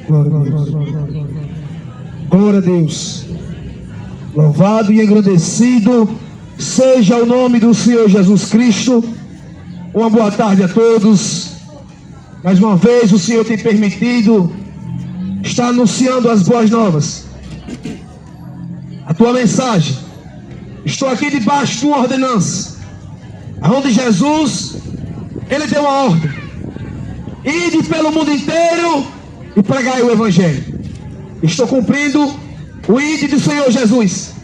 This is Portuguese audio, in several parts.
Glória a Deus. Glória a Deus. Louvado e engrandecido seja o nome do Senhor Jesus Cristo. Uma boa tarde a todos. Mais uma vez o Senhor tem permitido estar anunciando as boas novas. A tua mensagem. Estou aqui debaixo de uma ordenança, onde Jesus, Ele deu uma ordem: ide pelo mundo inteiro e pregai o Evangelho. Estou cumprindo o ide do Senhor Jesus,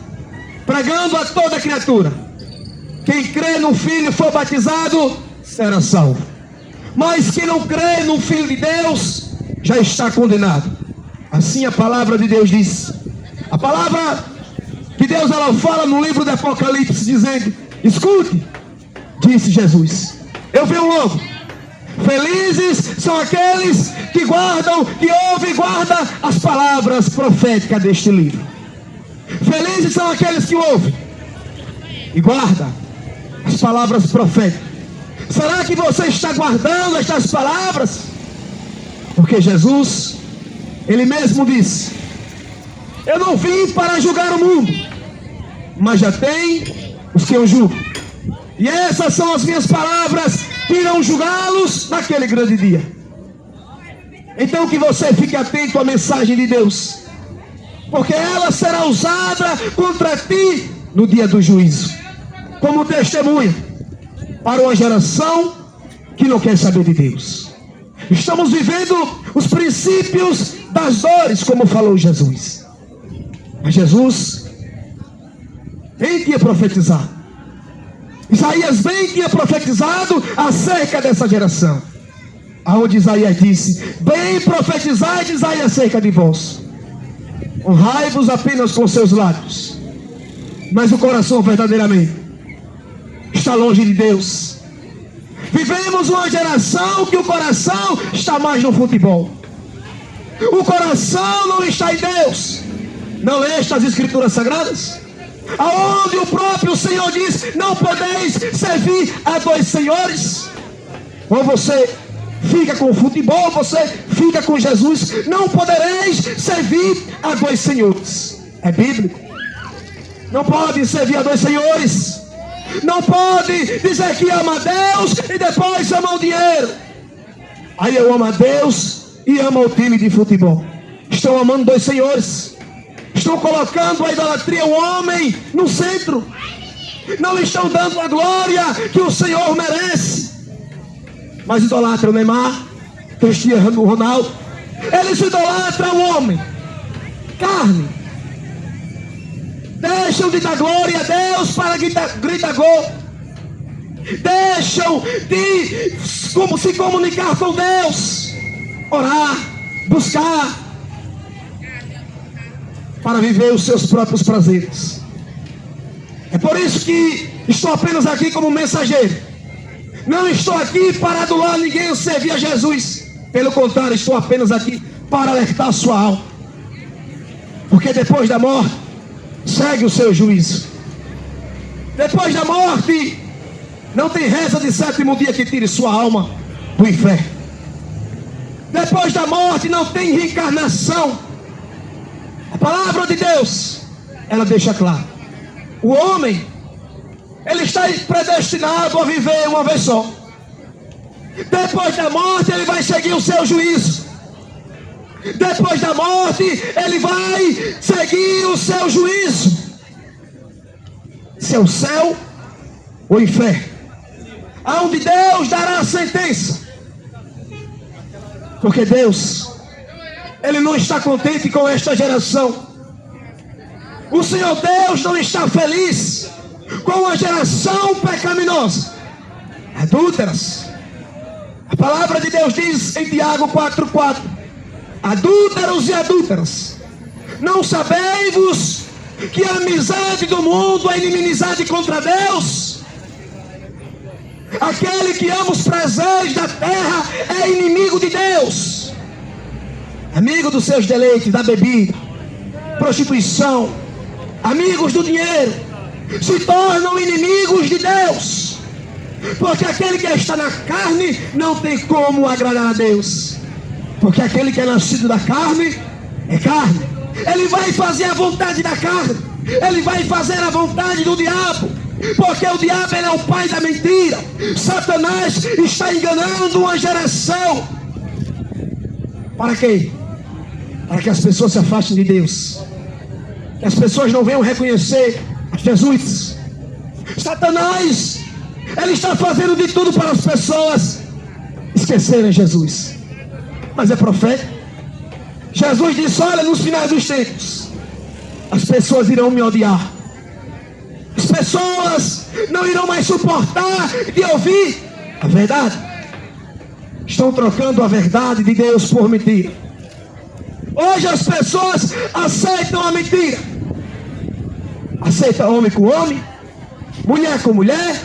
pregando a toda criatura. Quem crê no Filho e for batizado será salvo, mas quem não crê no Filho de Deus já está condenado. Assim a palavra de Deus diz. A palavra que Deus ela fala no livro do Apocalipse, dizendo: escute, disse Jesus, eu venho logo. Felizes são aqueles que guardam, que ouvem e guardam as palavras proféticas deste livro. Felizes são aqueles que ouvem e guardam as palavras proféticas. Será que você está guardando estas palavras? Porque Jesus, Ele mesmo disse: eu não vim para julgar o mundo, mas já tem os que eu julgo. E essas são as minhas palavras que irão julgá-los naquele grande dia. Então que você fique atento à mensagem de Deus, porque ela será usada contra ti no dia do juízo, como testemunha para uma geração que não quer saber de Deus. Estamos vivendo os princípios das dores, como falou Jesus. Mas Jesus bem tinha profetizado. Isaías bem tinha profetizado acerca dessa geração, aonde Isaías disse: bem profetizai, Isaías, acerca de vós, honrai-vos apenas com seus lábios, mas o coração verdadeiramente está longe de Deus. Vivemos uma geração que o coração está mais no futebol. O coração não está em Deus. Não leste as Escrituras Sagradas, aonde o próprio Senhor diz: não podeis servir a dois senhores. Ou você fica com o futebol, ou você fica com Jesus. Não podereis servir a dois senhores. É bíblico. Não pode servir a dois senhores. Não pode dizer que ama a Deus e depois ama o dinheiro. Aí eu amo a Deus e amo o time de futebol. Estão amando dois senhores. Estão colocando a idolatria, o homem, no centro. Não estão dando a glória que o Senhor merece. Mas idolatram o Neymar, Cristiano Ronaldo. Eles idolatram o homem, carne. Deixam de dar glória a Deus para gritar gol. Deixam de se comunicar com Deus, orar, buscar, para viver os seus próprios prazeres. É por isso que estou apenas aqui como mensageiro. Não estou aqui para adular ninguém ou servir a Jesus. Pelo contrário, estou apenas aqui para alertar a sua alma. Porque depois da morte segue o seu juízo. Depois da morte não tem reza de sétimo dia que tire sua alma do inferno. Depois da morte não tem reencarnação. A palavra de Deus, ela deixa claro: o homem, ele está predestinado a viver uma vez só. Depois da morte ele vai seguir o seu juízo. Depois da morte ele vai seguir o seu juízo. Se é o céu ou o inferno, aonde Deus dará a sentença. Porque Deus, Ele não está contente com esta geração. O Senhor Deus não está feliz com a geração pecaminosa, adúlteras. A palavra de Deus diz em Tiago 4:4: adúlteros e adúlteras, não sabeis-vos que a amizade do mundo é inimizade contra Deus? Aquele que ama os prazeres da terra é inimigo de Deus. Amigo dos seus deleites, da bebida, prostituição, amigos do dinheiro, se tornam inimigos de Deus. Porque aquele que está na carne não tem como agradar a Deus. Porque aquele que é nascido da carne é carne. Ele vai fazer a vontade da carne. Ele vai fazer a vontade do diabo. Porque o diabo, ele é o pai da mentira. Satanás está enganando uma geração. Para quê? Para que as pessoas se afastem de Deus. Que as pessoas não venham reconhecer Jesus. Satanás, ele está fazendo de tudo para as pessoas esquecerem Jesus. Mas é profeta. Jesus disse: olha, nos finais dos tempos as pessoas irão me odiar. As pessoas não irão mais suportar de ouvir a verdade. Estão trocando a verdade de Deus por mentira. Hoje as pessoas aceitam a mentira. Aceita homem com homem, mulher com mulher.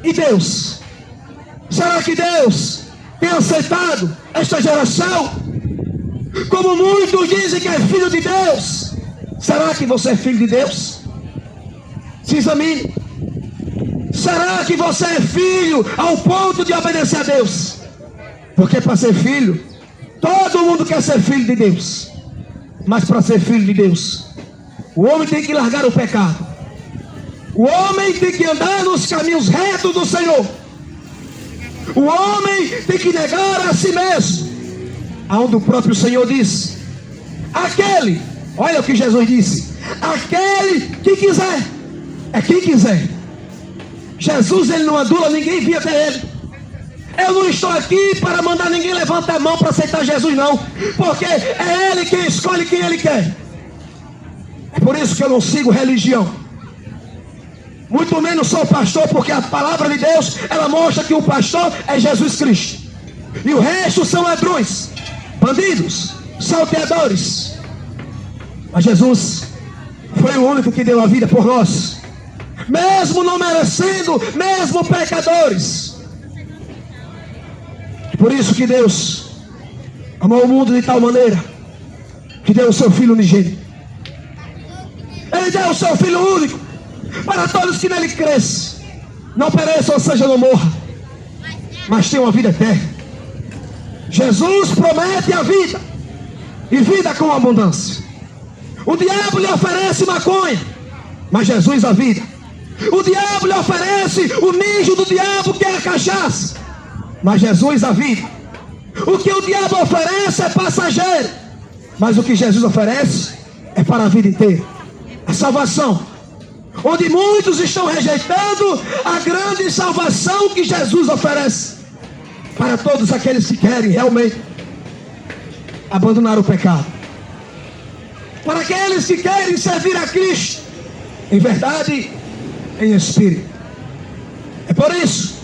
E Deus? Será que Deus tem aceitado esta geração? Como muitos dizem que é filho de Deus. Será que você é filho de Deus? Se examine. Será que você é filho ao ponto de obedecer a Deus? Porque para ser filho, todo mundo quer ser filho de Deus. Mas para ser filho de Deus, o homem tem que largar o pecado. O homem tem que andar nos caminhos retos do Senhor. O homem tem que negar a si mesmo. Aonde o próprio Senhor diz: aquele, olha o que Jesus disse, aquele que quiser, é quem quiser. Jesus, ele não adula ninguém, vinha até ele. Eu não estou aqui para mandar ninguém levantar a mão para aceitar Jesus, não. Porque é ele quem escolhe quem ele quer. É por isso que eu não sigo religião. Muito menos sou pastor, porque a palavra de Deus, ela mostra que o pastor é Jesus Cristo. E o resto são ladrões, bandidos, salteadores. Mas Jesus foi o único que deu a vida por nós, mesmo não merecendo, mesmo pecadores. Por isso que Deus amou o mundo de tal maneira que deu o seu Filho unigênito. Ele deu o seu Filho único para todos que nele crescem, não pereçam, ou seja, não morram, mas tenham uma vida eterna. Jesus promete a vida, e vida com abundância. O diabo lhe oferece maconha, mas Jesus a vida. O diabo lhe oferece o nicho do diabo, que é a cachaça, mas Jesus a vida. O que o diabo oferece é passageiro, mas o que Jesus oferece é para a vida inteira, a salvação. Onde muitos estão rejeitando a grande salvação que Jesus oferece para todos aqueles que querem realmente abandonar o pecado, para aqueles que querem servir a Cristo em verdade, em espírito. É por isso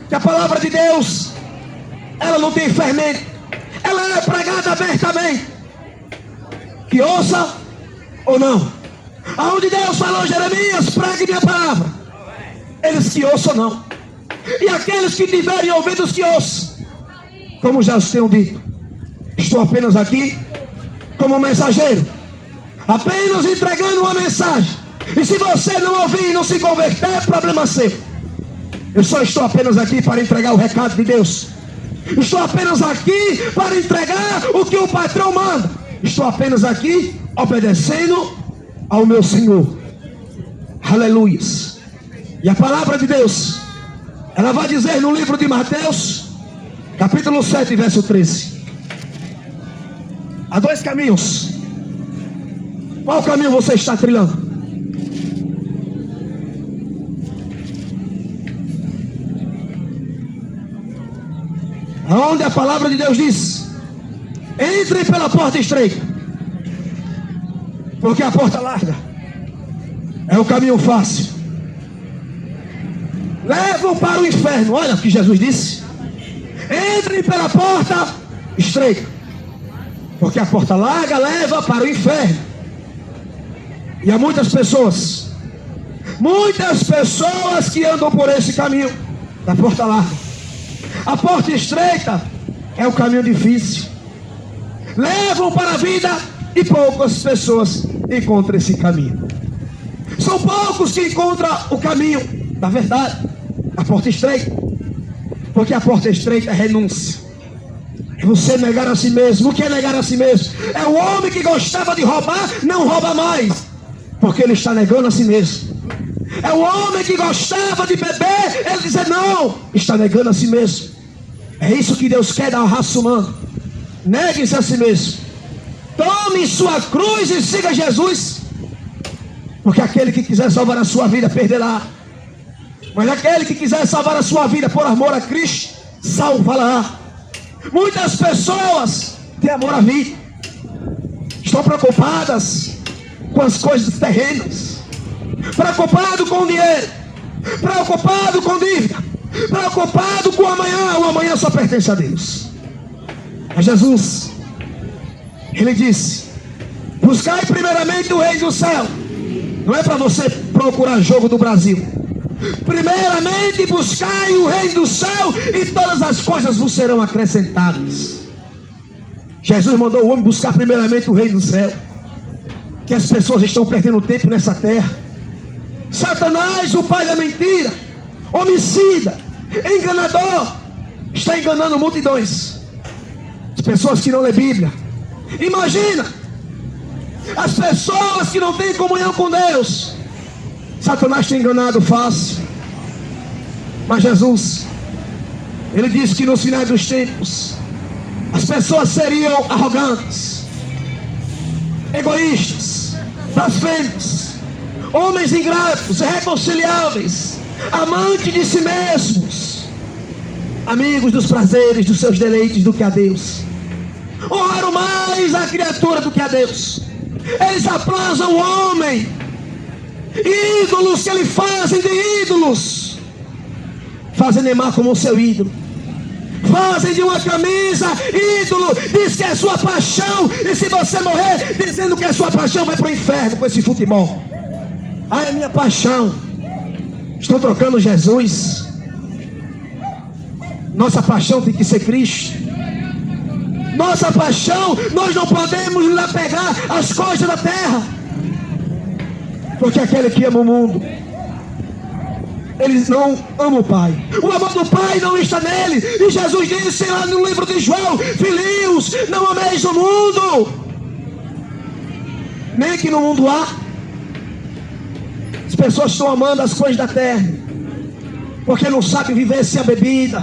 que a palavra de Deus, ela não tem fermento, ela é pregada abertamente, que ouça ou não. Aonde Deus falou: Jeremias, pregue minha palavra, eles que ouçam ou não. E aqueles que tiverem ouvidos, que ouçam. Como já os tenho dito, estou apenas aqui como mensageiro, apenas entregando uma mensagem. E se você não ouvir e não se converter, é problema seu. Eu só estou apenas aqui para entregar o recado de Deus. Estou apenas aqui para entregar o que o patrão manda. Estou apenas aqui obedecendo ao meu Senhor. Aleluias. E a palavra de Deus, ela vai dizer no livro de Mateus, capítulo 7, verso 13. Há dois caminhos. Qual caminho você está trilhando? Aonde a palavra de Deus diz: entre pela porta estreita, porque a porta larga é o caminho fácil, levam para o inferno. Olha o que Jesus disse: entre pela porta estreita, porque a porta larga leva para o inferno. E há muitas pessoas que andam por esse caminho da porta larga. A porta estreita é o caminho difícil, levam para a vida, e poucas pessoas encontram esse caminho. São poucos que encontram o caminho da verdade, a porta estreita. Porque a porta estreita é renúncia, é É você negar a si mesmo. O que é negar a si mesmo? É o homem que gostava de roubar, não rouba mais, porque ele está negando a si mesmo. É o homem que gostava de beber, ele diz não, está negando a si mesmo. É isso que Deus quer da raça humana. Negue-se a si mesmo. Tome sua cruz e siga Jesus. Porque aquele que quiser salvar a sua vida, perderá. Mas aquele que quiser salvar a sua vida por amor a Cristo, salva-la. Muitas pessoas têm amor à vida, estão preocupadas com as coisas terrenas, preocupado com o dinheiro, preocupado com dívida, preocupado com o amanhã. O amanhã só pertence a Deus. Mas Jesus, ele disse: buscai primeiramente o reino do céu. Não é para você procurar jogo do Brasil. Primeiramente buscai o reino do céu, e todas as coisas vos serão acrescentadas. Jesus mandou o homem buscar primeiramente o reino do céu. Que as pessoas estão perdendo tempo nessa terra. Satanás, o pai da mentira, homicida, enganador, está enganando multidões. As pessoas que não lêem Bíblia. Imagina, as pessoas que não têm comunhão com Deus. Satanás tem enganado fácil. Mas Jesus, ele disse que nos finais dos tempos as pessoas seriam arrogantes, egoístas, blasfemos, homens ingratos, irreconciliáveis, amantes de si mesmos, amigos dos prazeres, dos seus deleites do que a Deus. Honraram mais a criatura do que a Deus. Eles aplazam o homem. Ídolos que eles fazem de ídolos, fazem Neymar como seu ídolo, fazem de uma camisa ídolo, diz que é sua paixão, e se você morrer dizendo que é sua paixão, vai para o inferno com esse futebol. Ah, é minha paixão. Estão trocando Jesus. Nossa paixão tem que ser Cristo. Nossa paixão, nós não podemos nos apegar às coisas da terra, porque aquele que ama o mundo, eles não amam o Pai. O amor do Pai não está nele. E Jesus disse lá no livro de João: filhinhos, não ameis o mundo, nem que no mundo há. As pessoas estão amando as coisas da terra, porque não sabem viver sem a bebida,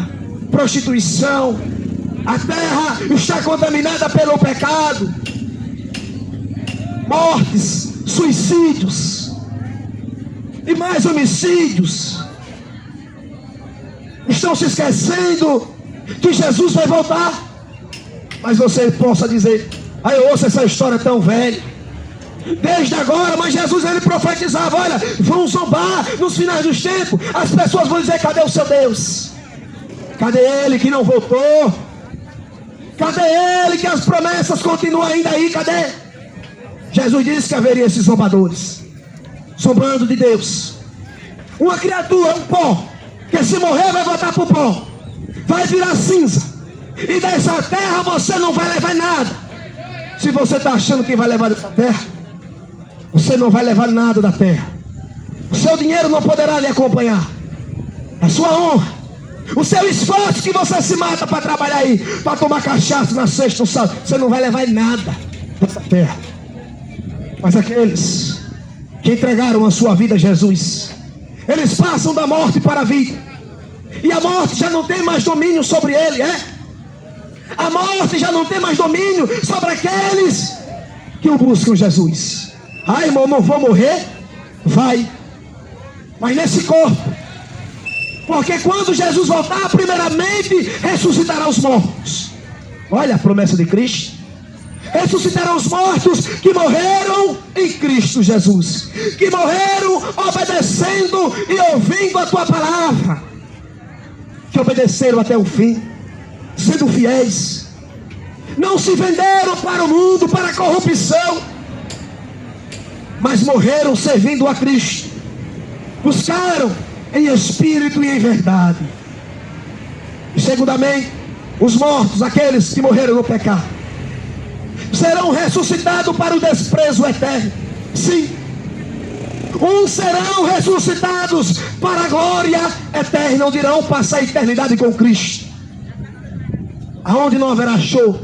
prostituição. A terra está contaminada pelo pecado, mortes, suicídios e mais homicídios. Estão se esquecendo que Jesus vai voltar. Mas você possa dizer: ah, eu ouço essa história tão velha desde agora. Mas Jesus, ele profetizava: olha, vão zombar nos finais dos tempos. As pessoas vão dizer: cadê o seu Deus? Cadê ele que não voltou? Cadê ele que as promessas continuam ainda aí? Cadê? Jesus disse que haveria esses zombadores, zombando de Deus. Uma criatura, um pó, que se morrer vai voltar para o pó, vai virar cinza, e dessa terra você não vai levar nada. Se você está achando que vai levar dessa terra, você não vai levar nada da terra. O seu dinheiro não poderá lhe acompanhar, a sua honra, o seu esforço que você se mata para trabalhar aí, para tomar cachaça na sexta, no sábado, você não vai levar nada dessa terra. Mas aqueles que entregaram a sua vida a Jesus, eles passam da morte para a vida, e a morte já não tem mais domínio sobre ele, a morte já não tem mais domínio sobre aqueles que o buscam Jesus. Ah, irmão, não vou morrer? Vai, mas nesse corpo, porque quando Jesus voltar, primeiramente ressuscitará os mortos. Olha a promessa de Cristo: ressuscitarão os mortos que morreram em Cristo Jesus, que morreram obedecendo e ouvindo a tua palavra, que obedeceram até o fim, sendo fiéis, não se venderam para o mundo, para a corrupção, mas morreram servindo a Cristo, buscaram em espírito e em verdade. E segundamente, os mortos, aqueles que morreram no pecado, serão ressuscitados para o desprezo eterno. Sim, uns serão ressuscitados para a glória eterna, onde irão passar a eternidade com Cristo. aonde não haverá choro,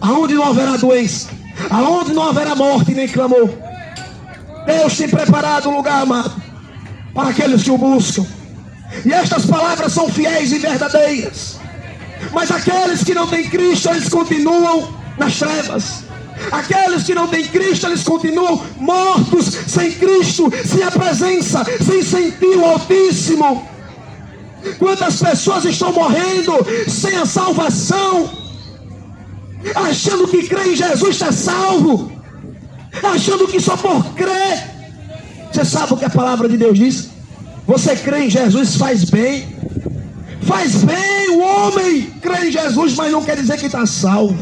aonde não haverá doença, aonde não haverá morte nem clamor. Deus tem preparado um lugar, amado, para aqueles que o buscam. E estas palavras são fiéis e verdadeiras. Mas aqueles que não têm Cristo, eles continuam nas trevas. Aqueles que não têm Cristo, eles continuam mortos, sem Cristo, sem a presença, sem sentir o Altíssimo. Quantas pessoas estão morrendo sem a salvação, achando que crer em Jesus está salvo, achando que só por crer. Você sabe o que a palavra de Deus diz? Você crê em Jesus, faz bem. Faz bem o homem crer em Jesus, mas não quer dizer que está salvo.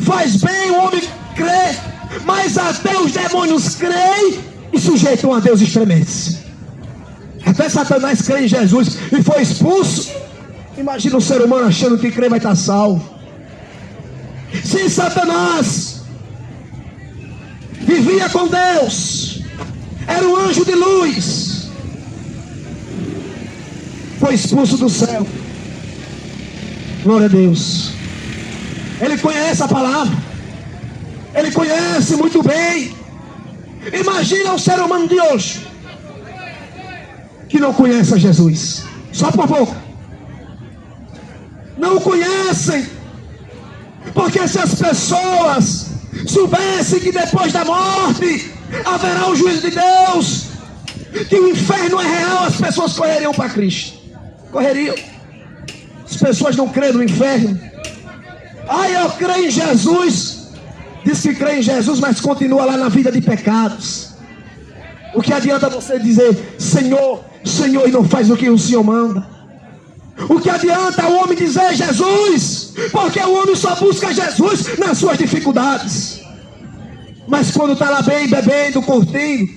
Faz bem o homem crer, mas até os demônios creem e sujeitam a Deus, estremece. Até Satanás crê em Jesus e foi expulso. Imagina um ser humano achando que crê vai estar salvo. Se Satanás vivia com Deus, era um anjo de luz, foi expulso do céu. Glória a Deus. Ele conhece a palavra, ele conhece muito bem. Imagina um ser humano de hoje que não conhece a Jesus, só por boca, não o conhecem, porque se as pessoas soubessem que depois da morte haverá o juízo de Deus, que o inferno é real, as pessoas correriam para Cristo, correriam. As pessoas não creem no inferno. Eu creio em Jesus. Diz que crê em Jesus, mas continua lá na vida de pecados. O que adianta você dizer Senhor, Senhor, e não faz o que o Senhor manda? O que adianta o homem dizer Jesus? Porque o homem só busca Jesus nas suas dificuldades. Mas quando está lá bem, bebendo, curtindo,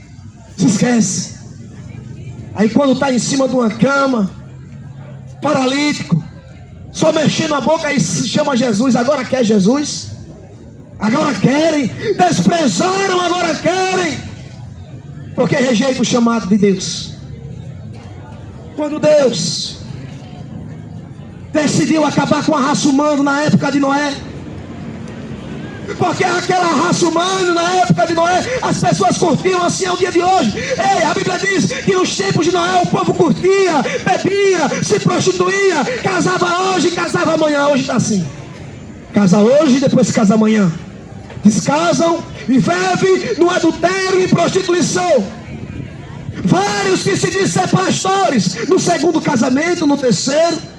se esquece. Aí quando está em cima de uma cama, paralítico, só mexendo a boca, e se chama Jesus. Agora quer Jesus? Agora querem. Desprezaram, agora querem. Porque rejeita o chamado de Deus. Quando Deus decidiu acabar com a raça humana na época de Noé, porque aquela raça humana na época de Noé, as pessoas curtiam assim ao dia de hoje. A Bíblia diz que nos tempos de Noé o povo curtia, bebia, se prostituía, casava hoje, casava amanhã. Hoje está assim, casa hoje, depois casa amanhã, descasam e vivem no adultério e prostituição. Vários que se dizem ser pastores, no segundo casamento, no terceiro.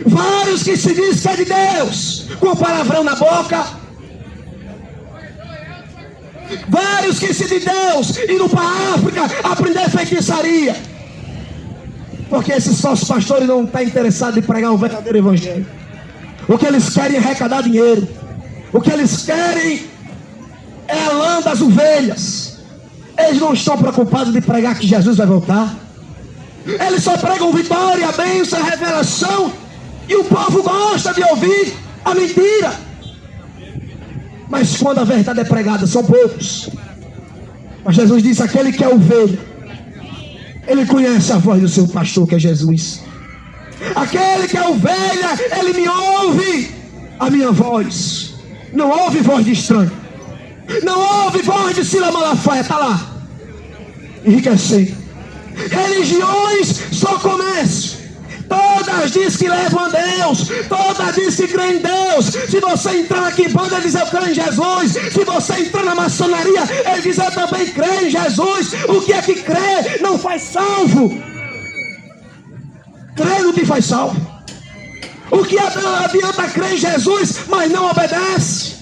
Vários que se dizem que é de Deus, com palavrão na boca. Vários que se dizem de Deus, indo para a África aprender feitiçaria. Porque esses falsos pastores não estão interessados em pregar o verdadeiro evangelho. O que eles querem é arrecadar dinheiro. O que eles querem é a lã das ovelhas. Eles não estão preocupados de pregar que Jesus vai voltar. Eles só pregam vitória, bênção, revelação. E o povo gosta de ouvir a mentira. Mas quando a verdade é pregada, são poucos. Mas Jesus disse: aquele que é ovelha, ele conhece a voz do seu pastor, que é Jesus. Aquele que é ovelha, ele me ouve a minha voz. Não ouve voz de estranho. Não ouve voz de Sila Malafaia. Está lá, enriquecendo. Religiões só comércio. Todas dizem que levam a Deus. Todas dizem que creem em Deus. Se você entrar aqui em banda, ele diz: eu creio em Jesus. Se você entrar na maçonaria, ele diz: eu também creio em Jesus. O que é que crê não faz salvo. Crer não te faz salvo. O que adianta crer em Jesus, mas não obedece?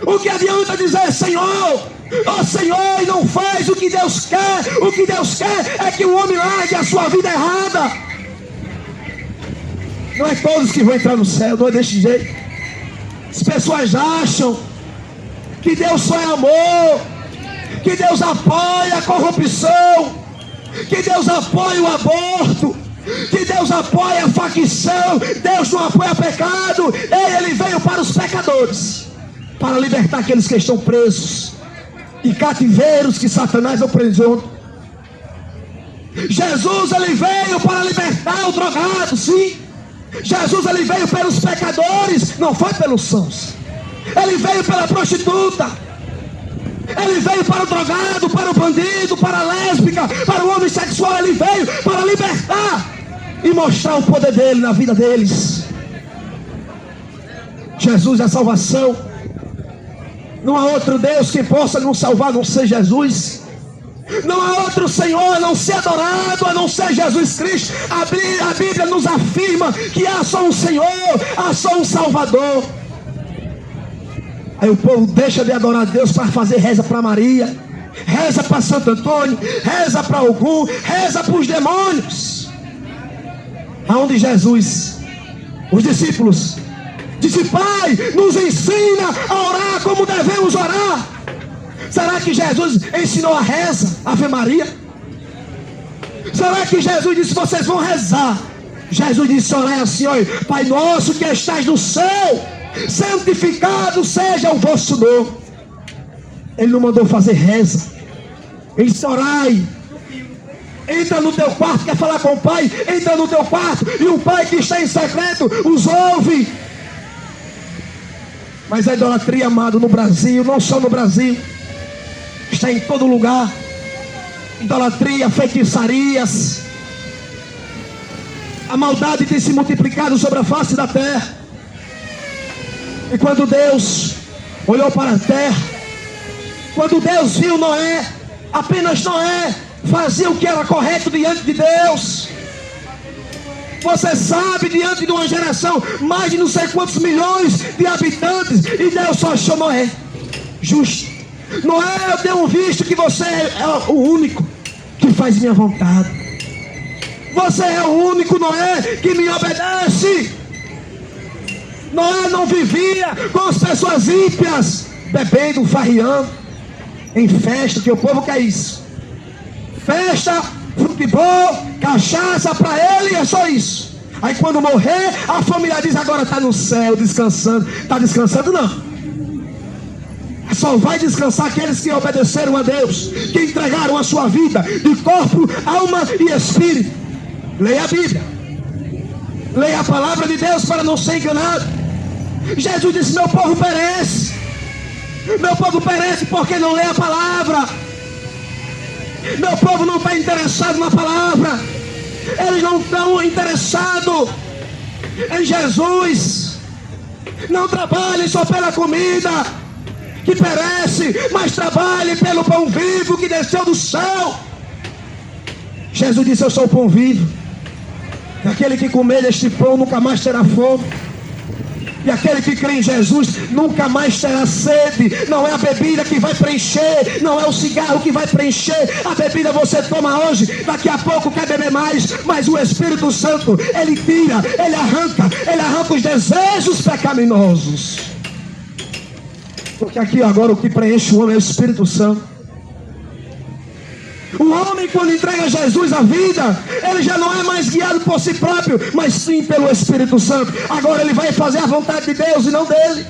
O que adianta dizer Senhor, ó Senhor, e não faz o que Deus quer? O que Deus quer é que o homem largue a sua vida errada. Não é todos que vão entrar no céu, não é desse jeito. As pessoas acham que Deus só é amor, que Deus apoia a corrupção, que Deus apoia o aborto, que Deus apoia a facção. Deus não apoia pecado. Ele veio para os pecadores, para libertar aqueles que estão presos e cativeiros que Satanás aprisionou. Jesus, ele veio para libertar o drogado, sim. Jesus, ele veio pelos pecadores, não foi pelos sãos. Ele veio pela prostituta, ele veio para o drogado, para o bandido, para a lésbica, para o homossexual. Ele veio para libertar e mostrar o poder dele na vida deles. Jesus é a salvação. Não há outro Deus que possa nos salvar a não ser Jesus. Não há outro Senhor a não ser adorado a não ser Jesus Cristo. A Bíblia nos afirma que há só um Senhor, há só um Salvador. Aí o povo deixa de adorar a Deus para fazer reza para Maria, reza para Santo Antônio, reza para Ogum, reza para os demônios. Aonde Jesus, os discípulos, disse: Pai, nos ensina a orar como devemos orar. Será que Jesus ensinou a reza, Ave Maria? Será que Jesus disse: vocês vão rezar? Jesus disse: orai assim, olha, Pai nosso que estás no céu, santificado seja o vosso nome. Ele não mandou fazer reza. Ele disse: orai. Entra no teu quarto, quer falar com o Pai? Entra no teu quarto, e o Pai que está em secreto os ouve. Mas a idolatria, amado, no Brasil, não só no Brasil, está em todo lugar. Idolatria, feitiçarias. A maldade tem se multiplicado sobre a face da terra. E quando Deus olhou para a terra, quando Deus viu Noé, apenas Noé fazia o que era correto diante de Deus. Você sabe, diante de uma geração, mais de não sei quantos milhões de habitantes, e Deus só achou Noé justo. Noé, eu tenho visto que você é o único que faz minha vontade. Você é o único, Noé, que me obedece. Noé não vivia com as pessoas ímpias, bebendo, farriando em festa, que o povo quer isso. Festa, futebol, cachaça para ele, é só isso. Aí quando morrer, a família diz: agora está no céu descansando. Está descansando não. Só vai descansar aqueles que obedeceram a Deus, que entregaram a sua vida de corpo, alma e espírito. Leia a Bíblia, leia a palavra de Deus para não ser enganado. Jesus disse: meu povo perece. Meu povo perece porque não lê a palavra. Meu povo não está interessado na palavra. Eles não estão interessados em Jesus. Não trabalhem só pela comida que perece, mas trabalhem pelo pão vivo que desceu do céu. Jesus disse: eu sou o pão vivo. E aquele que comer deste pão nunca mais terá fome. E aquele que crê em Jesus nunca mais terá sede. Não é a bebida que vai preencher, não é o cigarro que vai preencher. A bebida você toma hoje, daqui a pouco quer beber mais. Mas o Espírito Santo, ele tira, ele arranca os desejos pecaminosos. Porque aqui agora o que preenche o homem é o Espírito Santo. O homem, quando entrega a Jesus a vida, ele já não é mais guiado por si próprio, mas sim pelo Espírito Santo. Agora ele vai fazer a vontade de Deus e não dele.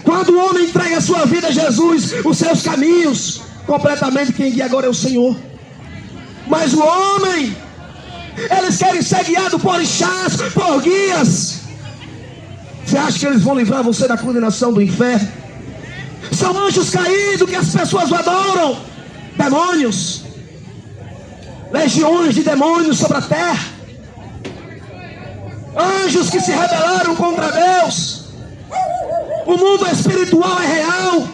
Quando o homem entrega a sua vida a Jesus, os seus caminhos, completamente quem guia agora é o Senhor. Mas o homem, eles querem ser guiados por orixás, por guias. Você acha que eles vão livrar você da condenação do inferno? São anjos caídos que as pessoas adoram. Demônios, legiões de demônios sobre a terra, anjos que se rebelaram contra Deus. O mundo espiritual é real.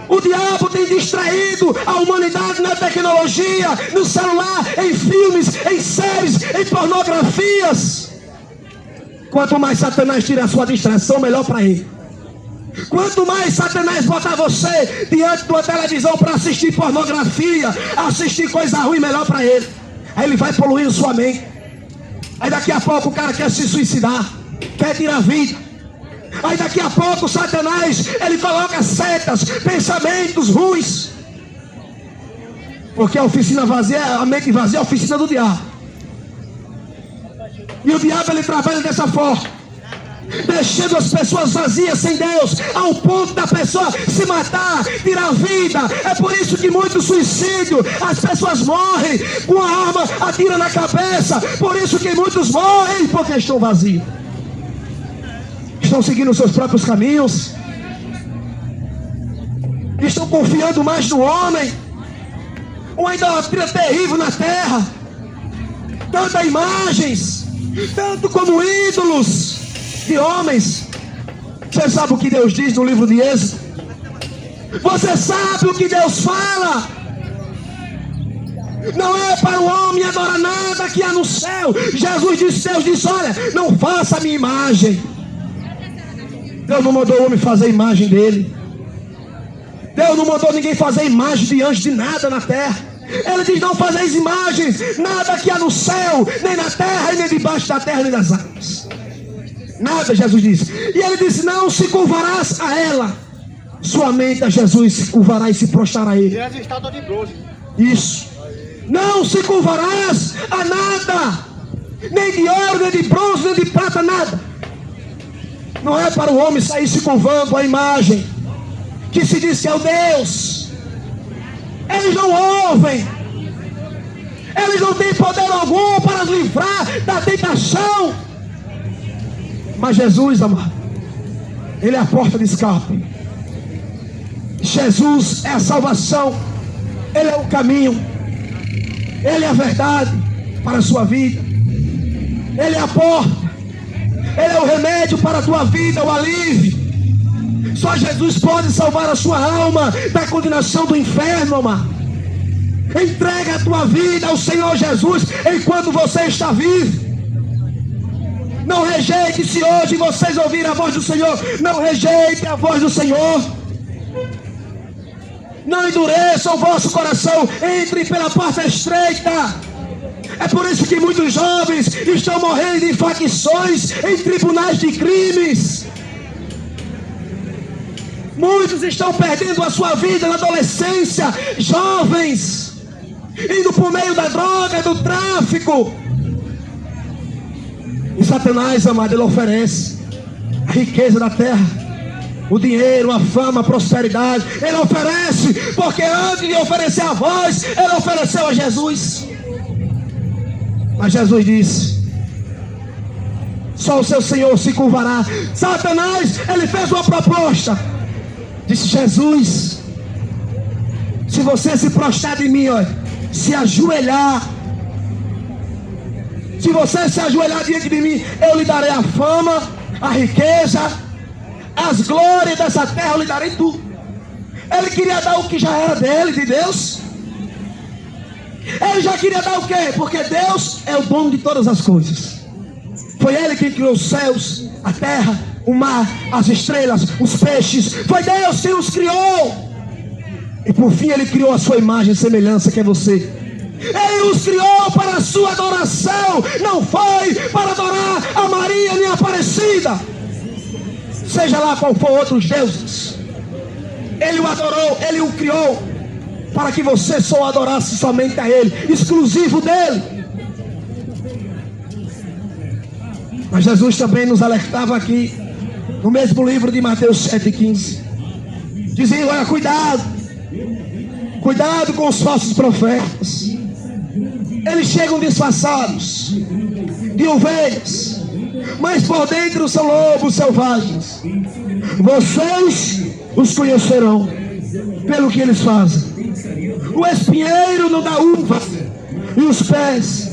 O diabo tem distraído a humanidade na tecnologia, no celular, em filmes, em séries, em pornografias. Quanto mais Satanás tira a sua distração, melhor para ele. Quanto mais Satanás botar você diante de uma televisão para assistir pornografia, assistir coisa ruim, melhor para ele. Aí ele vai poluindo sua mente. Aí daqui a pouco o cara quer se suicidar, quer tirar a vida. Aí daqui a pouco Satanás, ele coloca setas, pensamentos ruins. Porque a oficina vazia, a mente vazia é a oficina do diabo. E o diabo, ele trabalha dessa forma. deixando as pessoas vazias sem Deus, ao ponto da pessoa se matar, tirar a vida. É por isso que muito suicídio, as pessoas morrem com a arma, atira na cabeça. Por isso que muitos morrem, porque estão vazios, estão seguindo os seus próprios caminhos, estão confiando mais no homem. Uma idolatria terrível na terra, tantas imagens, tanto como ídolos de homens. Você sabe o que Deus diz no livro de Êxodo? Você sabe o que Deus fala? Não é para o homem adorar nada que há no céu. Jesus disse, Deus disse, olha, não faça a minha imagem. Deus não mandou o homem fazer a imagem dele. Deus não mandou ninguém fazer imagem de anjo, de nada na terra. Ele diz, não fazeis imagens, nada que há no céu, nem na terra, nem debaixo da terra, nem das águas. Nada, Jesus disse. E ele disse, não se curvarás a ela. Somente a Jesus se curvará e se prostrará a ele. Isso. Não se curvarás a nada, nem de ouro, nem de bronze, nem de prata, nada. Não é para o homem sair se curvando a imagem que se diz que é o Deus. Eles não ouvem. Eles não têm poder algum para livrar da tentação. Mas Jesus, amado, Ele é a porta de escape. Jesus é a salvação. Ele é o caminho. Ele é a verdade para a sua vida. Ele é a porta. Ele é o remédio para a tua vida, o alívio. Só Jesus pode salvar a sua alma da condenação do inferno, amado. Entrega a tua vida ao Senhor Jesus enquanto você está vivo. Não rejeite, se hoje vocês ouvirem a voz do Senhor, não rejeite a voz do Senhor. Não endureça o vosso coração, entre pela porta estreita. É por isso que muitos jovens estão morrendo em facções, em tribunais de crimes. Muitos estão perdendo a sua vida na adolescência, jovens, indo por meio da droga, do tráfico. E Satanás, amado, ele oferece a riqueza da terra, o dinheiro, a fama, a prosperidade. Ele oferece, porque antes de oferecer a voz, ele ofereceu a Jesus. Mas Jesus disse, só o seu Senhor se curvará. Satanás, ele fez uma proposta. Disse, Jesus, se você se prostrar de mim, olha, se ajoelhar, se você se ajoelhar diante de mim, eu lhe darei a fama, a riqueza, as glórias dessa terra, eu lhe darei tudo. Ele queria dar o que já era dele, de Deus. Ele já queria dar o quê? Porque Deus é o dono de todas as coisas. Foi Ele quem criou os céus, a terra, o mar, as estrelas, os peixes. Foi Deus quem os criou. E por fim Ele criou a sua imagem e semelhança, que é você. Ele os criou para a sua adoração. Não foi para adorar a Maria nem a Aparecida, seja lá qual for outros deuses. Ele o adorou, Ele o criou para que você só adorasse somente a Ele, exclusivo dEle. Mas Jesus também nos alertava aqui, no mesmo livro de Mateus 7,15, dizendo, olha, cuidado com os falsos profetas. Eles chegam disfarçados de ovelhas, mas por dentro são lobos selvagens. Vocês os conhecerão pelo que eles fazem. O espinheiro não dá uva, e os pés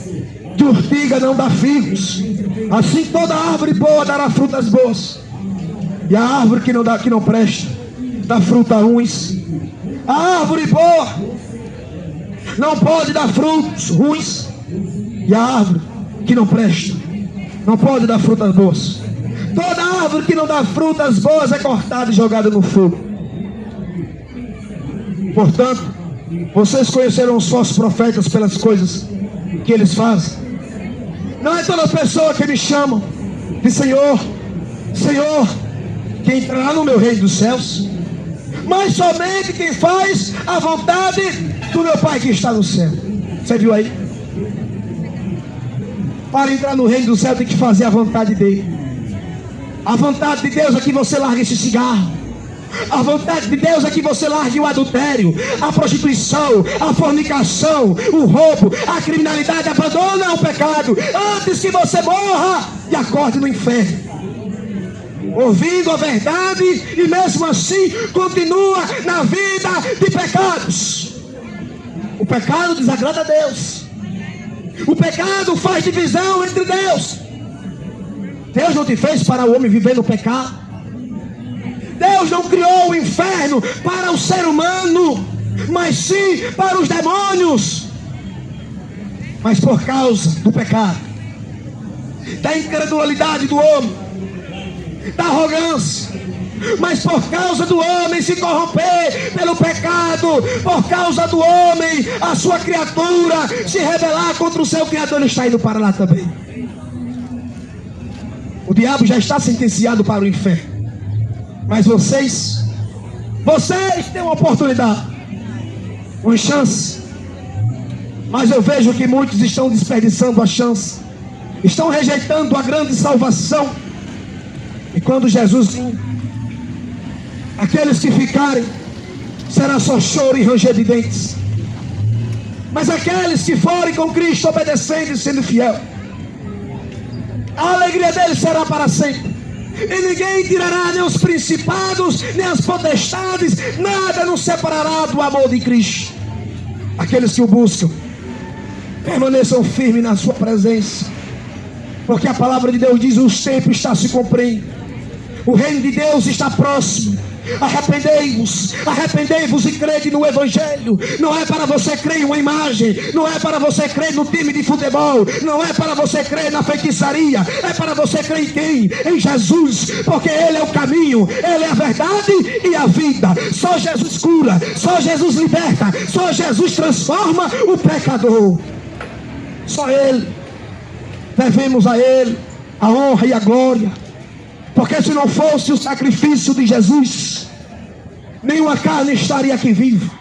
de urtiga não dá figos. Assim toda árvore boa dará frutas boas, e a árvore que não presta dá fruta ruins. A árvore boa não pode dar frutos ruins, e a árvore que não presta não pode dar frutas boas. Toda árvore que não dá frutas boas é cortada e jogada no fogo. Portanto, vocês conhecerão os falsos profetas pelas coisas que eles fazem. Não é toda pessoa que me chamam de Senhor, Senhor, que entrará no meu reino dos céus, mas somente quem faz a vontade do meu Pai que está no céu. Você viu aí? Para entrar no reino do céu tem que fazer a vontade dele. A vontade de Deus é que você largue esse cigarro. A vontade de Deus é que você largue o adultério, a prostituição, a fornicação, o roubo, a criminalidade. Abandona o pecado antes que você morra e acorde no inferno, ouvindo a verdade, e mesmo assim continua na vida de pecados. O pecado desagrada a Deus. O pecado faz divisão entre Deus. Deus não te fez para o homem viver no pecado. Deus não criou o inferno para o ser humano, mas sim para os demônios. Mas por causa do pecado, da incredulidade do homem, da arrogância, mas por causa do homem se corromper pelo pecado, por causa do homem, a sua criatura se rebelar contra o seu Criador, ele está indo para lá também. O diabo já está sentenciado para o inferno. Mas vocês têm uma oportunidade, uma chance. Mas eu vejo que muitos estão desperdiçando a chance, estão rejeitando a grande salvação. E quando Jesus vir, aqueles que ficarem, será só choro e ranger de dentes. Mas aqueles que forem com Cristo, obedecendo e sendo fiel, a alegria deles será para sempre. E ninguém tirará nem os principados, nem as potestades, nada nos separará do amor de Cristo. Aqueles que o buscam, permaneçam firmes na sua presença, porque a palavra de Deus diz: o tempo está se cumprindo, o reino de Deus está próximo. Arrependei-vos e crede no Evangelho. Não é para você crer em uma imagem, não é para você crer no time de futebol, não é para você crer na feitiçaria, é para você crer em quem? Em Jesus, porque Ele é o caminho, Ele é a verdade e a vida. Só Jesus cura, só Jesus liberta, só Jesus transforma o pecador. Só Ele. Devemos a Ele a honra e a glória, porque se não fosse o sacrifício de Jesus, nenhuma carne estaria aqui viva.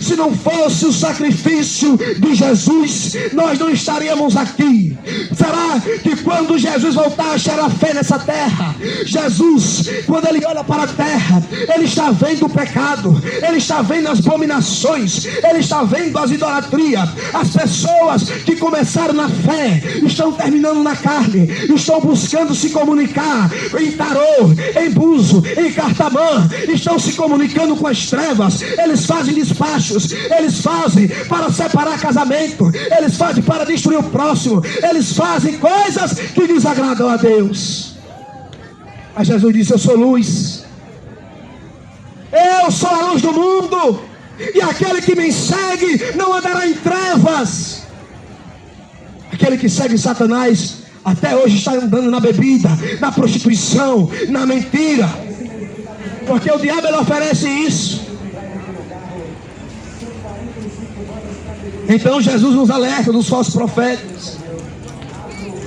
Se não fosse o sacrifício de Jesus, nós não estaríamos aqui. Será que quando Jesus voltar, achará fé nessa terra? Jesus, quando Ele olha para a terra, Ele está vendo o pecado, Ele está vendo as abominações, Ele está vendo as idolatrias. As pessoas que começaram na fé estão terminando na carne, estão buscando se comunicar em tarô, em buzo, em cartamã, estão se comunicando com as trevas. Eles fazem despachos, eles fazem para separar casamento, eles fazem para destruir o próximo, eles fazem coisas que desagradam a Deus. Mas Jesus disse: eu sou luz, eu sou a luz do mundo, e aquele que me segue não andará em trevas. Aquele que segue Satanás até hoje está andando na bebida, na prostituição, na mentira, porque o diabo ele oferece isso. Então Jesus nos alerta dos falsos profetas.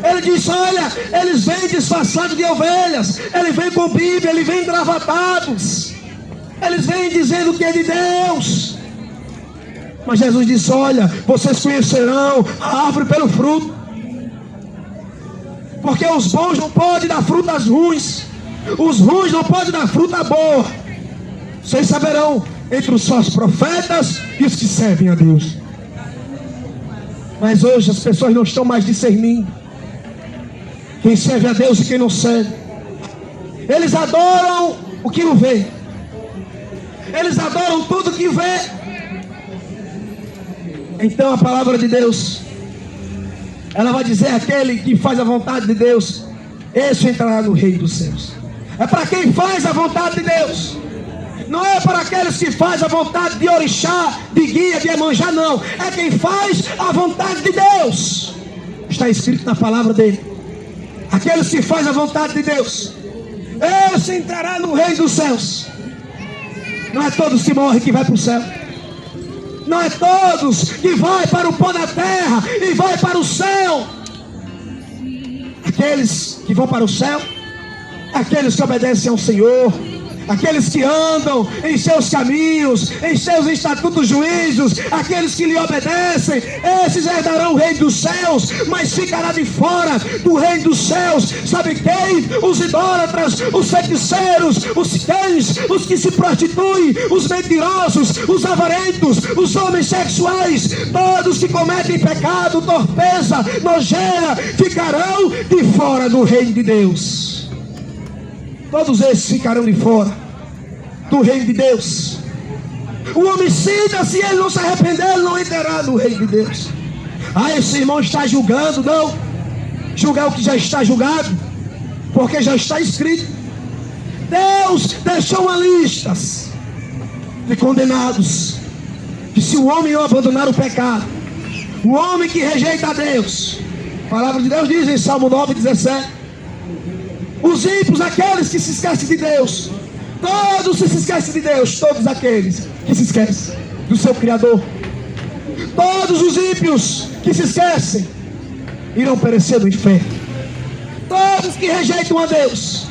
Ele diz: olha, eles vêm disfarçados de ovelhas, ele vem com Bíblia, ele vem gravatados, eles vêm dizendo que é de Deus. Mas Jesus disse: olha, vocês conhecerão a árvore pelo fruto, porque os bons não podem dar frutas ruins, os ruins não podem dar fruta boa. Vocês saberão entre os falsos profetas e os que servem a Deus. Mas hoje as pessoas não estão mais discernindo quem serve a Deus e quem não serve. Eles adoram o que não vê, eles adoram tudo que vê. Então a palavra de Deus, ela vai dizer: aquele que faz a vontade de Deus, esse entrará no reino dos céus. É para quem faz a vontade de Deus, não é para aqueles que fazem a vontade de orixá, de guia, de Iemanjá, não. É quem faz a vontade de Deus. Está escrito na palavra dele: aqueles que fazem a vontade de Deus, esse entrará no reino dos céus. Não é todos que morrem que vai para o céu, não é todos que vai para o pó da terra e vai para o céu. Aqueles que vão para o céu, aqueles que obedecem ao Senhor, Aqueles que andam em seus caminhos, em seus estatutos, juízos, aqueles que lhe obedecem, esses herdarão o reino dos céus. Mas ficará de fora do reino dos céus, sabe quem? Os idólatras, os feiticeiros, os cães, os que se prostituem, os mentirosos, os avarentos, os homens sexuais, todos que cometem pecado, torpeza, nojeira, ficarão de fora do reino de Deus. Todos esses ficarão de fora do reino de Deus. O homicida, se ele não se arrepender, ele não entrará no reino de Deus. Esse irmão está julgando. Não, julgar o que já está julgado, porque já está escrito. Deus deixou uma lista de condenados, que se o homem não abandonar o pecado, o homem que rejeita a Deus, a palavra de Deus diz em Salmo 9:17, os ímpios, aqueles que se esquecem de Deus, todos se esquecem de Deus, todos aqueles que se esquecem do seu Criador, todos os ímpios que se esquecem irão perecer no inferno. Todos que rejeitam a Deus,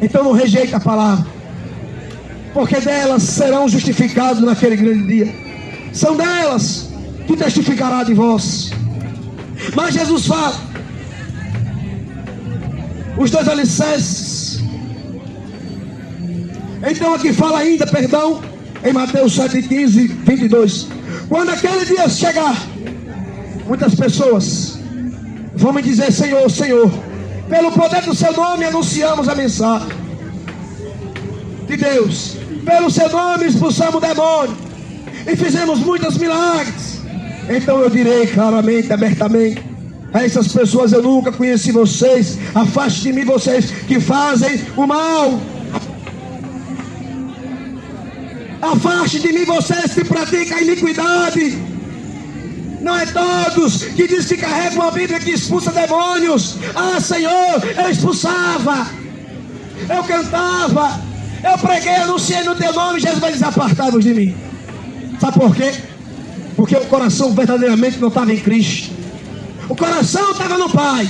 então não rejeita a palavra, porque delas serão justificados naquele grande dia. São delas que testificará de vós. Mas Jesus fala os dois alicerces. Então aqui fala ainda, perdão, em Mateus 7:15, 22. Quando aquele dia chegar, muitas pessoas vão me dizer: Senhor, Senhor, pelo poder do seu nome anunciamos a mensagem de Deus, pelo seu nome expulsamos demônio e fizemos muitos milagres. Então eu direi claramente, abertamente a essas pessoas: eu nunca conheci vocês, afaste de mim vocês que fazem o mal. Afaste de mim vocês que praticam a iniquidade. Não é todos que diz que carregam uma Bíblia que expulsa demônios. Ah, Senhor, eu expulsava, eu cantava, eu preguei, anunciei no teu nome. Jesus vai dizer: apartai-vos de mim. Sabe por quê? Porque o coração verdadeiramente não estava em Cristo. O coração estava no pai,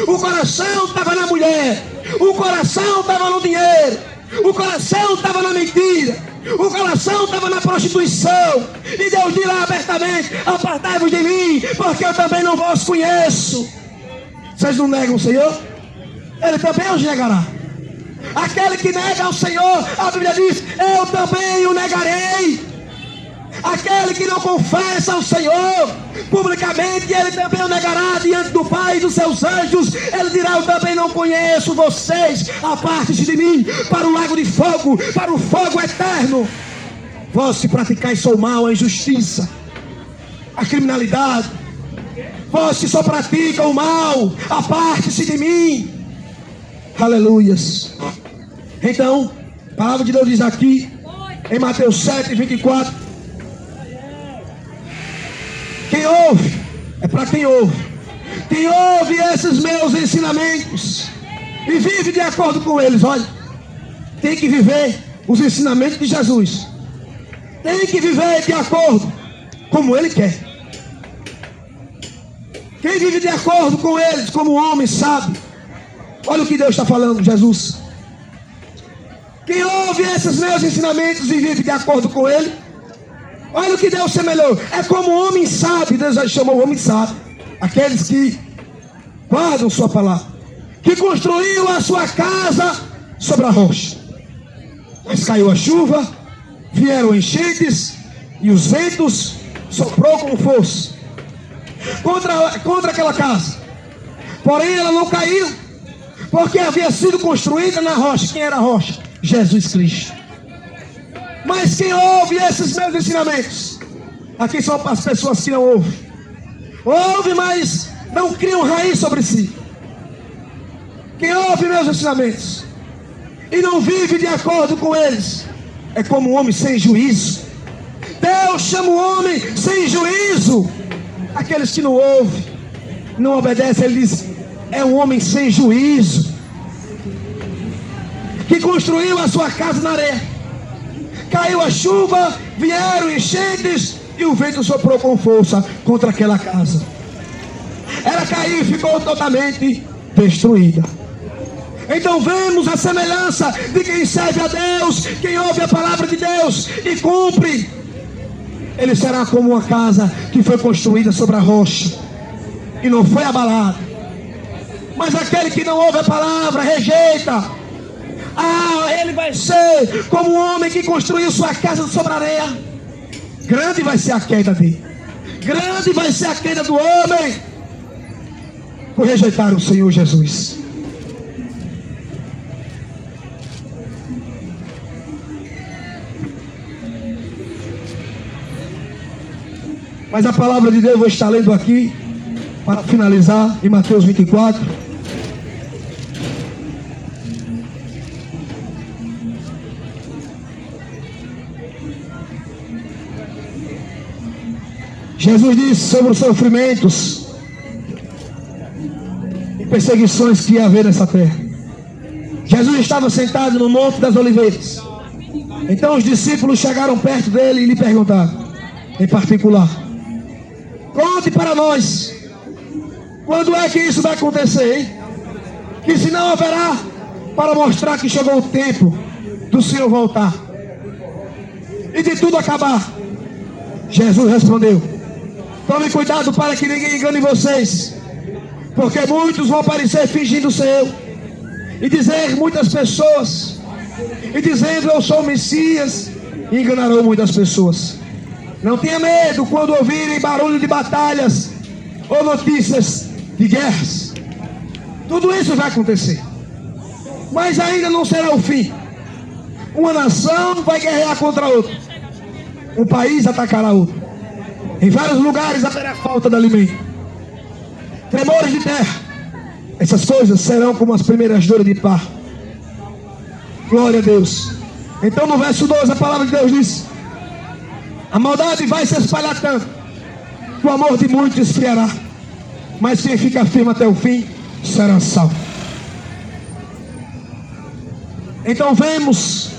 o coração estava na mulher, o coração estava no dinheiro, o coração estava na mentira, o coração estava na prostituição. E Deus diz lá abertamente: apartai-vos de mim, porque eu também não vos conheço. Vocês não negam o Senhor? Ele também os negará. Aquele que nega ao Senhor, a Bíblia diz: eu também o negarei. Aquele que não confessa ao Senhor publicamente, ele também o negará diante do Pai e dos seus anjos. Ele dirá: eu também não conheço vocês, aparte-se de mim para o lago de fogo, para o fogo eterno. Vós que praticais só o mal, a injustiça, a criminalidade, vós que só praticam o mal, aparte-se de mim. Aleluias. Então, a palavra de Deus diz aqui em Mateus 7:24, quem ouve, é para quem ouve. Quem ouve esses meus ensinamentos e vive de acordo com eles, olha, tem que viver os ensinamentos de Jesus. Tem que viver de acordo como Ele quer. Quem vive de acordo com eles, como o homem sabe, olha o que Deus está falando, Jesus. Quem ouve esses meus ensinamentos e vive de acordo com Ele, olha o que Deus semelhou. É como o homem sábio. Deus já chamou o homem sábio, aqueles que guardam sua palavra, que construiu a sua casa sobre a rocha. Mas caiu a chuva, vieram enchentes, e os ventos soprou com força contra aquela casa. Porém ela não caiu, porque havia sido construída na rocha. Quem era a rocha? Jesus Cristo. Mas quem ouve esses meus ensinamentos, aqui são as pessoas que não ouvem. Ouve, mas não criam raiz sobre si. Quem ouve meus ensinamentos e não vive de acordo com eles, é como um homem sem juízo. Deus chama o homem sem juízo. Aqueles que não ouvem, não obedecem, ele diz: é um homem sem juízo, que construiu a sua casa na areia. Caiu a chuva, vieram enchentes, e o vento soprou com força contra aquela casa. Ela caiu e ficou totalmente destruída. Então vemos a semelhança de quem serve a Deus, quem ouve a palavra de Deus e cumpre. Ele será como uma casa que foi construída sobre a rocha e não foi abalada. Mas aquele que não ouve a palavra, rejeita, ele vai ser como um homem que construiu sua casa sobre a areia. Grande vai ser a queda dele, grande vai ser a queda do homem por rejeitar o Senhor Jesus. Mas a palavra de Deus eu vou estar lendo aqui para finalizar em Mateus 24. Jesus disse sobre os sofrimentos e perseguições que ia haver nessa terra. Jesus estava sentado no Monte das Oliveiras. Então os discípulos chegaram perto dele e lhe perguntaram, em particular: conte para nós, quando é que isso vai acontecer, hein? Que se não haverá, para mostrar que chegou o tempo do Senhor voltar e de tudo acabar. Jesus respondeu: tome cuidado para que ninguém engane vocês, porque muitos vão aparecer fingindo ser eu, e dizer muitas pessoas, e dizendo eu sou o Messias, e enganarão muitas pessoas. Não tenha medo quando ouvirem barulho de batalhas ou notícias de guerras. Tudo isso vai acontecer, mas ainda não será o fim. Uma nação vai guerrear contra outra, um país atacará outro. Em vários lugares haverá falta de alimento, tremores de terra. Essas coisas serão como as primeiras dores de parto. Glória a Deus. Então no verso 12 a palavra de Deus diz: a maldade vai se espalhar tanto que o amor de muitos esfriará, mas quem fica firme até o fim será salvo. Então vemos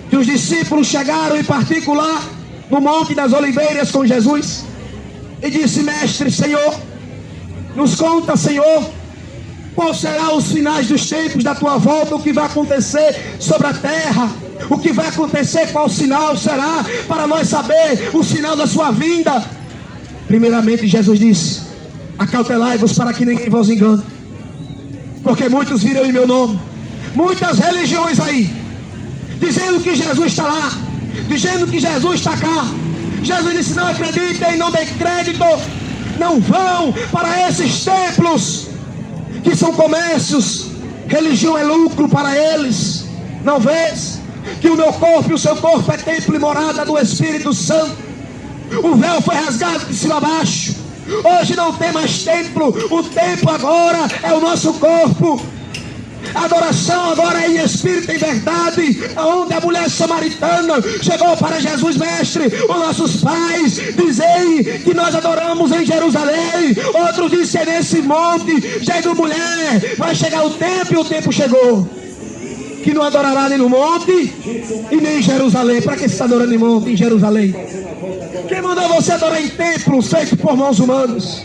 que os discípulos chegaram em particular no Monte das Oliveiras com Jesus e disse: mestre, Senhor, nos conta, Senhor, qual serão os finais dos tempos da tua volta, o que vai acontecer sobre a terra, o que vai acontecer, qual sinal será, para nós saber o sinal da sua vinda. Primeiramente Jesus disse: acautelai-vos para que ninguém vos engane, porque muitos virão em meu nome, muitas religiões aí, dizendo que Jesus está lá, dizendo que Jesus está cá. Jesus disse: não acreditem, não deem crédito, não vão para esses templos que são comércios. Religião é lucro para eles. Não vês que o meu corpo e o seu corpo é templo e morada do Espírito Santo? O véu foi rasgado de cima a baixo. Hoje não tem mais templo. O templo agora é o nosso corpo. A adoração agora é em espírito e em verdade. Onde a mulher samaritana chegou para Jesus: mestre, os nossos pais dizem que nós adoramos em Jerusalém, outros dizem é nesse monte. Gente, mulher, vai chegar o tempo, e o tempo chegou, que não adorará nem no monte e nem em Jerusalém. Para que você está adorando em monte, em Jerusalém? Quem mandou você adorar em templos feitos por mãos humanas?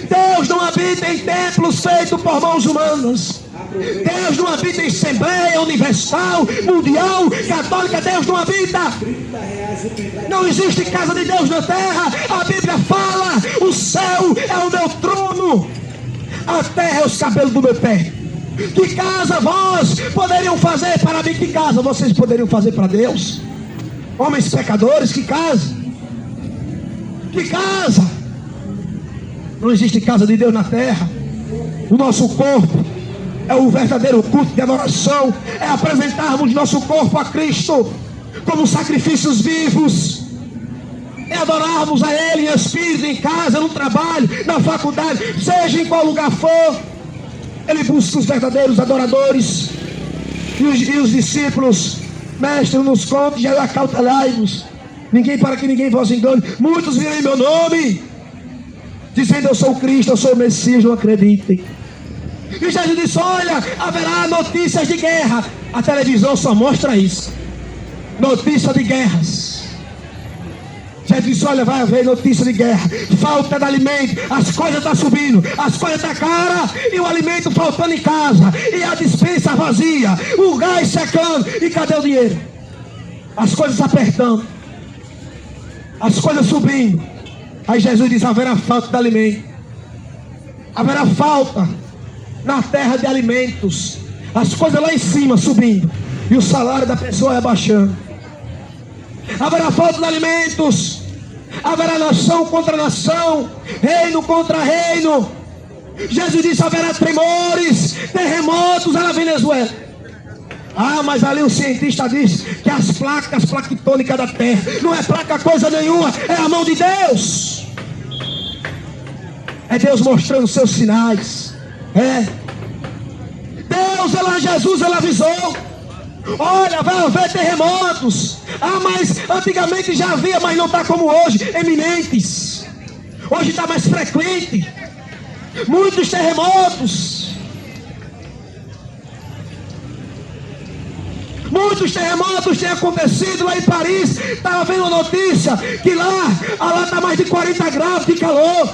Deus não habita em templos feitos por mãos humanas. Deus não habita em Assembleia Universal, Mundial, Católica. Deus não habita. Não existe casa de Deus na terra. A Bíblia fala: o céu é o meu trono, a terra é os cabelos do meu pé. Que casa vós poderiam fazer para mim? Que casa vocês poderiam fazer para Deus? Homens pecadores, que casa? Que casa? Não existe casa de Deus na terra. O nosso corpo é o verdadeiro culto de adoração. É apresentarmos nosso corpo a Cristo como sacrifícios vivos. É adorarmos a Ele em espírito, em casa, no trabalho, na faculdade, seja em qual lugar for. Ele busca os verdadeiros adoradores. E os discípulos: mestre, nos conte, já acautelai-vos, para que ninguém vos engane. Muitos virão em meu nome, dizendo eu sou o Cristo, eu sou o Messias, não acreditem. E Jesus disse: olha, haverá notícias de guerra. A televisão só mostra isso, notícia de guerras. Jesus disse: olha, vai haver notícia de guerra, falta de alimento, as coisas estão subindo, as coisas estão caras, e o alimento faltando em casa, e a despensa vazia, o gás secando, e cadê o dinheiro? As coisas apertando, as coisas subindo. Aí Jesus diz: haverá falta de alimento, haverá falta na terra de alimentos, as coisas lá em cima subindo, e o salário da pessoa é baixando. Haverá falta de alimentos, haverá nação contra nação, reino contra reino. Jesus disse: haverá tremores, terremotos lá na Venezuela. Ah, mas ali o cientista diz que as placas tectônicas da terra não é placa coisa nenhuma, é a mão de Deus. É Deus mostrando seus sinais. Deus, Jesus, ele avisou: olha, vai haver terremotos. Ah, mas antigamente já havia, mas não está como hoje, eminentes. Hoje está mais frequente. Muitos terremotos. Muitos terremotos têm acontecido lá em Paris. Estava vendo a notícia que lá está mais de 40 graus de calor.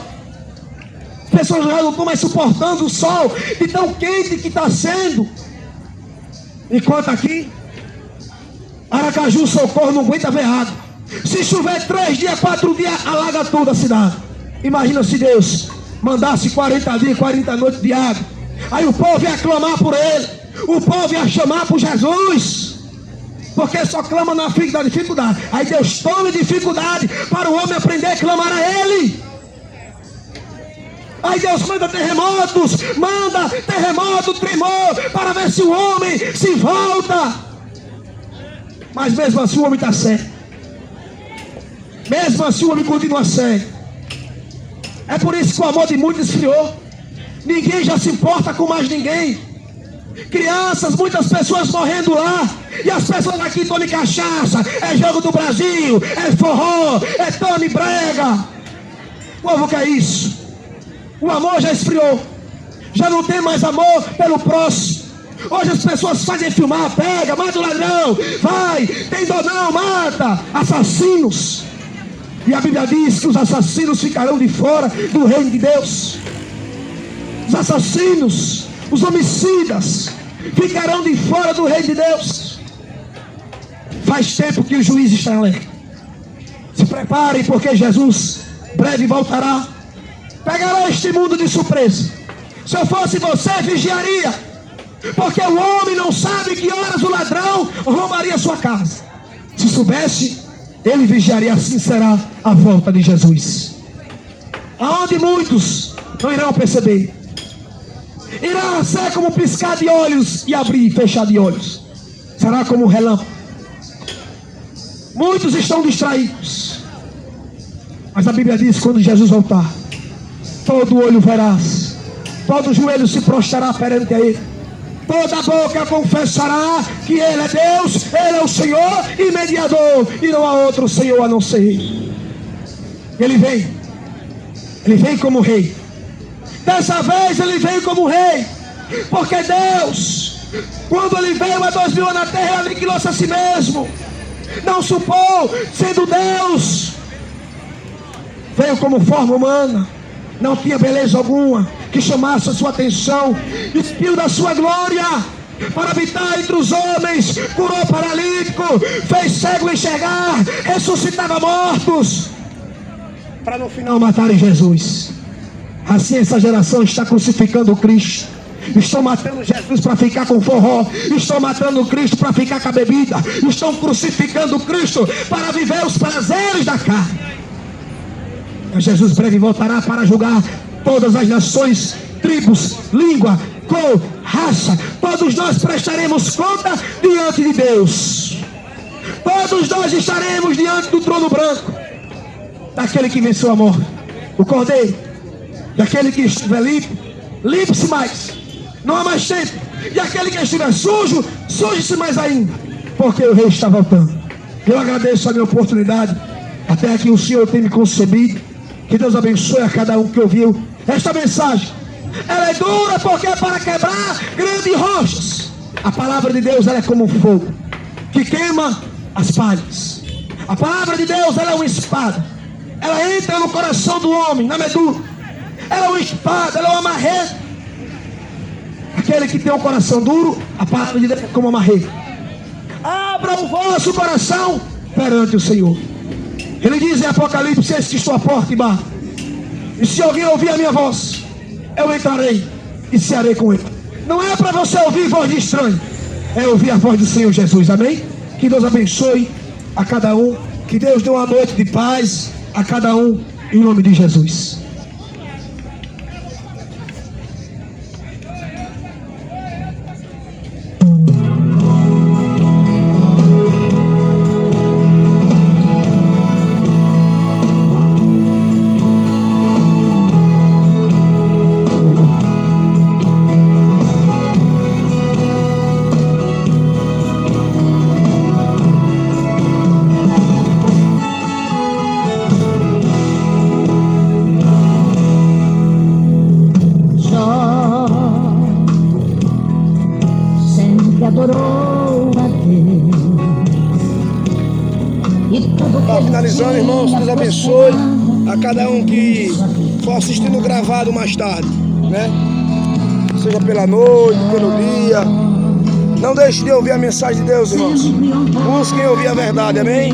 As pessoas já não estão mais suportando o sol de tão quente que está sendo. Enquanto aqui, Aracaju, Socorro, não aguenta ver água. Se chover 3 dias, 4 dias, alaga toda a cidade. Imagina se Deus mandasse 40 dias, 40 noites de água. Aí o povo ia clamar por ele, o povo ia chamar por Jesus, porque só clama na dificuldade. Aí Deus toma dificuldade para o homem aprender a clamar a ele. Aí Deus manda terremotos, tremor, para ver se o homem se volta. Mas mesmo assim o homem está cego. Mesmo assim o homem continua cego. É por isso que o amor de muitos esfriou. Ninguém já se importa com mais ninguém. Crianças, muitas pessoas morrendo lá, e as pessoas aqui tomam cachaça. É jogo do Brasil, é forró, é Tony Brega. O povo quer isso. O amor já esfriou. Já não tem mais amor pelo próximo. Hoje as pessoas fazem filmar, pega, mata o ladrão, vai, tem dor não, mata, assassinos. E a Bíblia diz que os assassinos ficarão de fora do reino de Deus. Os assassinos, os homicidas ficarão de fora do reino de Deus. Faz tempo que o juiz está alerta. Se preparem, porque Jesus breve voltará. Pegará este mundo de surpresa. Se eu fosse você, vigiaria, porque o homem não sabe que horas o ladrão roubaria sua casa. Se soubesse, ele vigiaria. Assim será a volta de Jesus, aonde muitos não irão perceber. Irá ser como piscar de olhos e abrir e fechar de olhos. Será como um relâmpago. Muitos estão distraídos, mas a Bíblia diz que quando Jesus voltar, todo olho verás, todo joelho se prostrará perante ele, toda boca confessará que ele é Deus, ele é o Senhor e mediador, e não há outro Senhor a não ser ele. Ele vem como rei. Dessa vez ele veio como rei, porque Deus, quando ele veio há 2000 anos na terra, ele aniquilou-se a si mesmo. Não supor, sendo Deus, veio como forma humana. Não tinha beleza alguma que chamasse a sua atenção. Despiu da sua glória para habitar entre os homens. Curou paralítico, fez cego enxergar, ressuscitava mortos, para no final matarem Jesus. Assim essa geração está crucificando o Cristo. Estão matando Jesus para ficar com forró. Estão matando o Cristo para ficar com a bebida. Estão crucificando o Cristo para viver os prazeres da carne. Mas Jesus breve voltará para julgar todas as nações, tribos, língua, cor, raça. Todos nós prestaremos conta diante de Deus. Todos nós estaremos diante do trono branco daquele que venceu a morte, o Cordeiro. Daquele que estiver limpo, limpe-se mais, não há mais tempo. E aquele que estiver sujo, suje-se mais ainda, porque o rei está voltando. Eu agradeço a minha oportunidade. Até aqui o Senhor tem me concebido. Que Deus abençoe a cada um que ouviu esta mensagem. Ela é dura porque é para quebrar grandes rochas. A palavra de Deus, ela é como um fogo que queima as palhas. A palavra de Deus, ela é uma espada. Ela entra no coração do homem, na medula. Ela é uma espada, ela é uma marreta. Aquele que tem um coração duro, a palavra de Deus é como uma marreta. Abra o vosso coração perante o Senhor. Ele diz em Apocalipse: eis que estou à porta e bato. E se alguém ouvir a minha voz, eu entrarei e cearei com ele. Não é para você ouvir voz de estranho, é ouvir a voz do Senhor Jesus. Amém? Que Deus abençoe a cada um. Que Deus dê uma noite de paz a cada um, em nome de Jesus. Finalizando, irmãos, Deus abençoe a cada um que for assistindo gravado mais tarde, né? Seja pela noite, pelo dia. Não deixe de ouvir a mensagem de Deus, irmãos. Busquem ouvir a verdade, amém?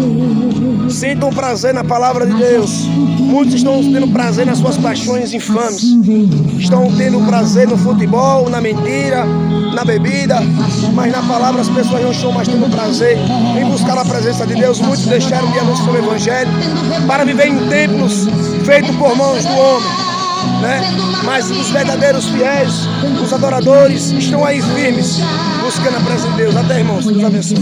Sintam prazer na palavra de Deus. Muitos estão tendo prazer nas suas paixões infames. Estão tendo prazer no futebol, na mentira, na bebida. Mas na palavra as pessoas não estão mais tendo prazer em buscar a presença de Deus. Muitos deixaram de anunciar o Evangelho para viver em templos feitos por mãos do homem, né? Mas os verdadeiros fiéis, os adoradores, estão aí firmes, buscando a presença de Deus. Até, irmãos, Deus abençoe.